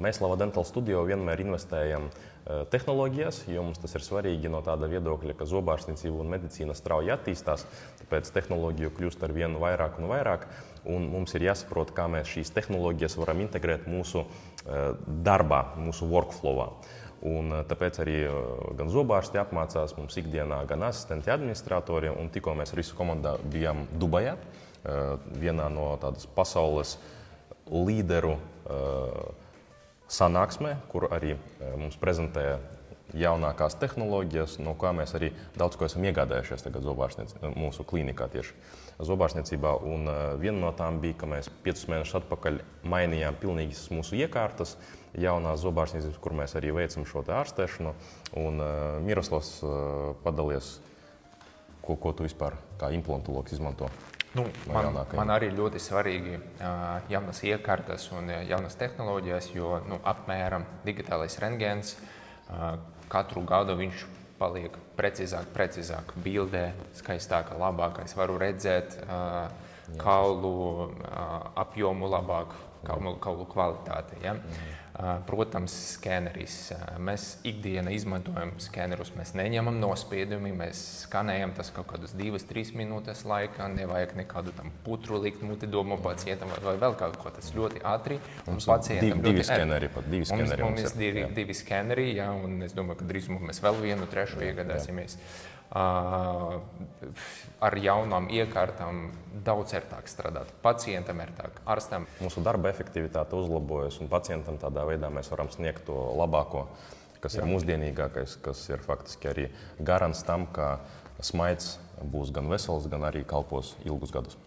Mēs Lava Dental Studio vienmēr investējam tehnoloģijās, jo mums tas ir svarīgi no tāda viedokļa, ka zobārstniecība un medicīna strauji attīstās, tāpēc tehnoloģiju kļūst ar vien vairāk un vairāk, un mums ir jāsaprot, kā mēs šīs tehnoloģijas varam integrēt mūsu darbā, mūsu workflowā. Un tāpēc arī gan zobārsti apmācās mums ikdienā, gan asistenti, administratori, un tikko mēs ar visu komandā bijām Dubajā, vienā no tādas pasaules līderu sanāksmē, kur arī mums prezentēja jaunākās tehnoloģijas, no kā mēs arī daudz ko esam iegādājušies tagad mūsu klīnikā tieši zobārstniecībā. Un viena no tām bija, ka mēs 5 mēnešus atpakaļ mainījām pilnīgi mūsu iekārtas, jaunās zobārstniecības, kur mēs arī veicam šo te ārstēšanu. Un Miroslavs padalies, ko tu vispār kā implantologs izmanto. Man arī ļoti svarīgi jaunas iekārtas un jaunas tehnoloģijas, jo apmēram digitālais rentgens katru gadu viņš paliek precīzāk bildē, skaistāk, labāk. Es varu redzēt kaulu apjomu labāk, kaulu kvalitāti. Ja? Protams, skeneris. Mēs ikdienā izmantojam skenerus, mēs neņemam nospiedumi, mēs skanējam tas kaut kādus 2-3 minūtes laikā, nevajag nekādu tam putru likt muti-domu pacientam vai vēl kaut ko, tas ļoti ātri. Mums ir divi skeneri. Mums ir divi skeneri, ja, un es domāju, ka drīzumā mēs vēl vienu trešu iegādāsimies. Ar jaunām iekārtām daudz ērtāk strādāt, pacientam ērtāk, ārstam. Mūsu darba efektivitāte uzlabojas, un pacientam tādā veidā mēs varam sniegt to labāko, kas ir mūsdienīgākais, kas ir faktiski arī garants tam, ka smaids būs gan vesels, gan arī kalpos ilgus gadus.